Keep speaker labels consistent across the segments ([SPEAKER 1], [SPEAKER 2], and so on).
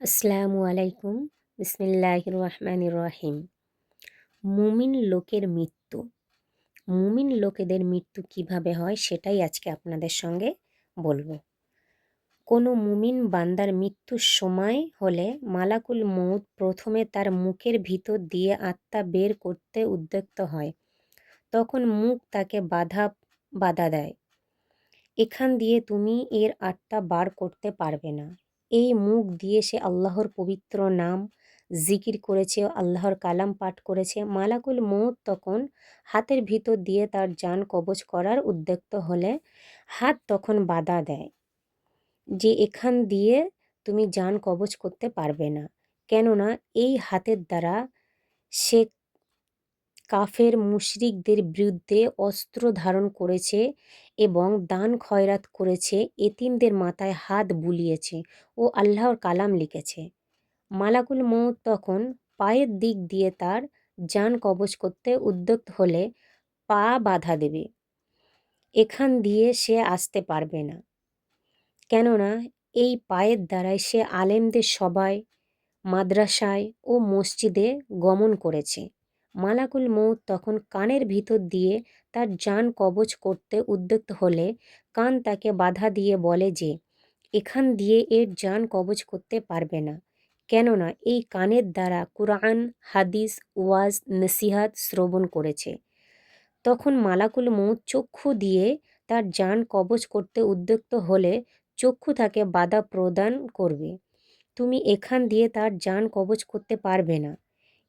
[SPEAKER 1] আসসালামু আলাইকুম। বিসমিল্লাহির রহমানির রহিম। মুমিন লোকের মৃত্যু। মুমিন লোকেদের মৃত্যু কিভাবে হয় সেটাই আজকে আপনাদের সঙ্গে বলবো। কোনো মুমিন বান্দার মৃত্যুর সময় হলে মালাকুল মউত প্রথমে তার মুখের ভিতর দিয়ে আত্মা বের করতে উদ্যত হয়। তখন মুখ তাকে বাধা দেয়। এখান দিয়ে তুমি এর আত্মা বার করতে পারবে না। এই মুখ দিয়ে সে আল্লাহর পবিত্র নাম জিকির করেছে, আল্লাহর কালাম পাঠ করেছে। মালাকুল মউত তখন হাতের ভিতর দিয়ে তার জান কবজ করার উদ্যত হলে হাত তখন বাধা দেয় যে এখান দিয়ে তুমি জান কবজ করতে পারবে না। কেননা এই হাতের দ্বারা সে কাফের মুশরিকদের বিরুদ্ধে অস্ত্র ধারণ করেছে এবং দান খয়রাত করেছে, এতিমদের মাথায় হাত বুলিয়েছে ও আল্লাহর কালাম লিখেছে। মালাকুল মউত তখন পায়ের দিক দিয়ে তার জান কবজ করতে উদ্যত হলে পা বাধা দেবে। এখান দিয়ে সে আসতে পারবে না। কেননা এই পায়ের দ্বারাই সে আলেমদের সভায়, মাদ্রাসায় ও মসজিদে গমন করেছে। মালাকুল মউত তখন কানের ভিতর দিয়ে তার জান কবজ করতে উদ্যত হলে কান তাকে বাধা দিয়ে বলে যে এখান দিয়ে এর জান কবজ করতে পারবে না। কেননা এই কানের দ্বারা কুরআন, হাদিস, ওয়াজ, নসিহাত শ্রবণ করেছে। তখন মালাকুল মউত চক্ষু দিয়ে তার জান কবজ করতে উদ্যত হলে চক্ষু তাকে বাধা প্রদান করবে। তুমি এখান দিয়ে তার জান কবজ করতে পারবে না।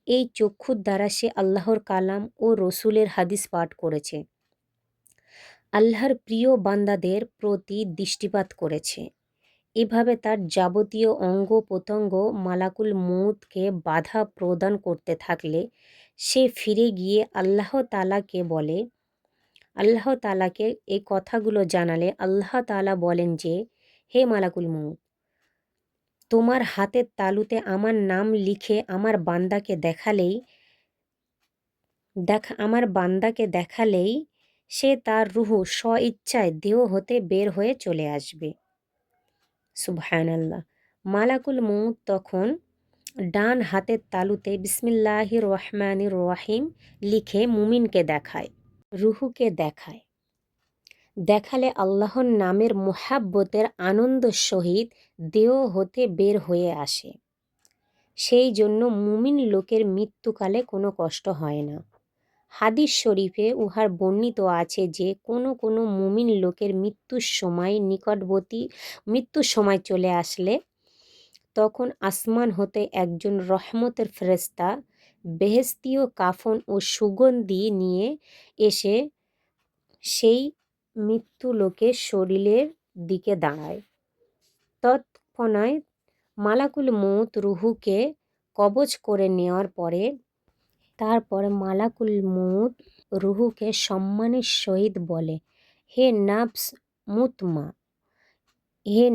[SPEAKER 1] এই চক্ষুর দ্বারা সে আল্লাহর কালাম ও রসুলের হাদিস পাঠ করেছে, আল্লাহর প্রিয় বান্দাদের প্রতি দৃষ্টিপাত করেছে। এভাবে তার যাবতীয় অঙ্গ প্রত্যঙ্গ মালাকুল মউতকে বাধা প্রদান করতে থাকলে সে ফিরে গিয়ে আল্লাহ তাআলাকে এই কথাগুলো জানালে আল্লাহ তাআলা বলেন যে, হে মালাকুল মউত, তোমার হাতের তালুতে আমার নাম লিখে আমার বান্দাকে দেখালেই সে তার রূহ স্ব-ইচ্ছায় দেহ হতে বের হয়ে চলে আসবে। সুবহানাল্লাহ। মালাকুল মউত তখন ডান হাতের তালুতে বিসমিল্লাহির রহমানির রহিম লিখে মুমিনকে দেখায়, রূহকে দেখায়। দেখালে আল্লাহর নামের মুহাব্বতের আনন্দ সহিত দেহ হতে বের হয়ে আসে। সেই জন্য মুমিন লোকের মৃত্যুকালে কোনো কষ্ট হয় না। হাদিস শরীফে উহার বর্ণিত আছে যে কোনো মুমিন লোকের মৃত্যুর সময় চলে আসলে তখন আসমান হতে একজন রহমতের ফেরেশতা বেহেশতীয় কাফন ও সুগন্ধি নিয়ে এসে সেই মৃত্যু লোকের শরীরের দিকে দাঁড়ায়। তৎক্ষণাৎ মালাকুল মউত রূহকে কবজ করে নেওয়ার পরে তারপর মালাকুল মউত রূহকে সম্মানের সহিত বলে, হে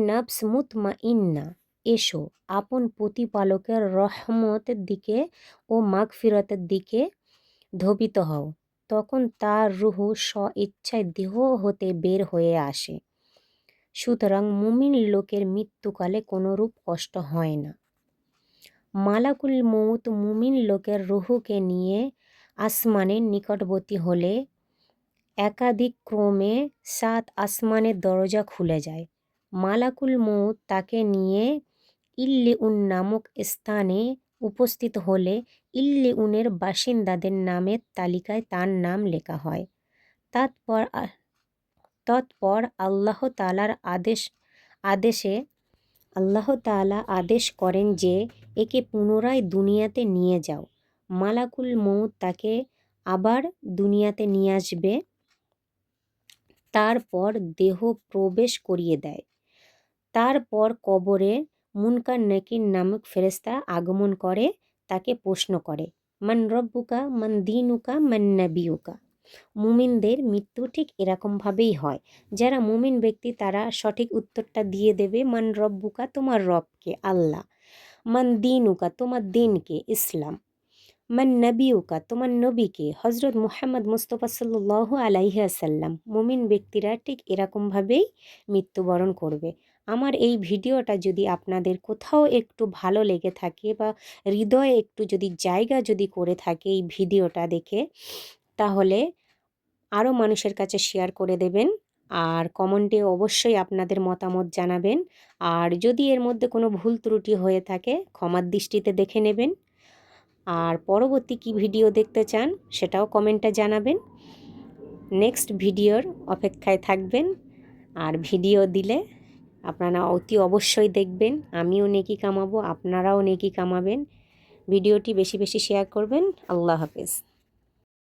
[SPEAKER 1] নফস মুতমাইন্না, এসো আপন প্রতিপালকের রহমতের দিকে ও মাগফিরাতের দিকে ধাবিত হও। তখন তার রূহ স্ব-ইচ্ছায় দেহ হতে বের হয়ে আসে। সুতরাং মুমিন লোকের মৃত্যুকালে কোনরূপ কষ্ট হয় না। মালাকুল মউত মুমিন লোকের রূহকে নিয়ে আসমানের নিকটবর্তী হলে একাধিক ক্রমে 7 আসমানের দরজা খুলে যায়। মালাকুল মউত তাকে নিয়ে ইল্লিউন নামক স্থানে উপস্থিত হলে ইল্লিউনের বাসিন্দাদের নামের তালিকায় তার নাম লেখা হয়। তৎপর আল্লাহ তাআলা আদেশ করেন যে একে পুনরায় দুনিয়াতে নিয়ে যাও। মালাকুল মউত তাকে আবার দুনিয়াতে নিয়ে আসবে। তারপর দেহ প্রবেশ করিয়ে দেয়। তারপর কবরে মুনকার নাকির নামক ফেরেশতা আগমন করে তাকে প্রশ্ন করে, মান রব্বুকা, মান দীনুকা, মান নাবিয়ুকা। মুমিনদের মৃত্যু ঠিক এরকমভাবেই হয়। যারা মুমিন ব্যক্তি তারা সঠিক উত্তরটা দিয়ে দেবে, মান রব্বুকা, তোমার রবকে আল্লাহ, মান দীনুকা, তোমার দিনকে ইসলাম, মান নবিউকা, তোমার নবীকে হজরত মুহাম্মদ মুস্তফা সাল্লাল্লাহু আলাইহি ওয়াসাল্লাম। মুমিন ব্যক্তিরা ঠিক এরকমভাবেই মৃত্যুবরণ করবে। আমার এই ভিডিওটা যদি আপনাদের কোথাও একটু ভালো লেগে থাকে বা হৃদয়ে একটু যদি জায়গা যদি করে থাকে এই ভিডিওটা দেখে, তাহলে আরও মানুষের কাছে শেয়ার করে দেবেন। আর কমেন্টে অবশ্যই আপনাদের মতামত জানাবেন। আর যদি এর মধ্যে কোনো ভুল ত্রুটি হয়ে থাকে ক্ষমার দৃষ্টিতে দেখে নেবেন। আর পরবর্তী কি ভিডিও দেখতে চান সেটাও কমেন্টে জানাবেন। নেক্সট ভিডিওর অপেক্ষায় থাকবেন। আর ভিডিও দিলে আপনারা অতি অবশ্যই দেখবেন। আমিও নেকি কামাবো, আপনারাও নেকি কামাবেন। ভিডিওটি বেশি বেশি শেয়ার করবেন। আল্লাহ হাফেজ।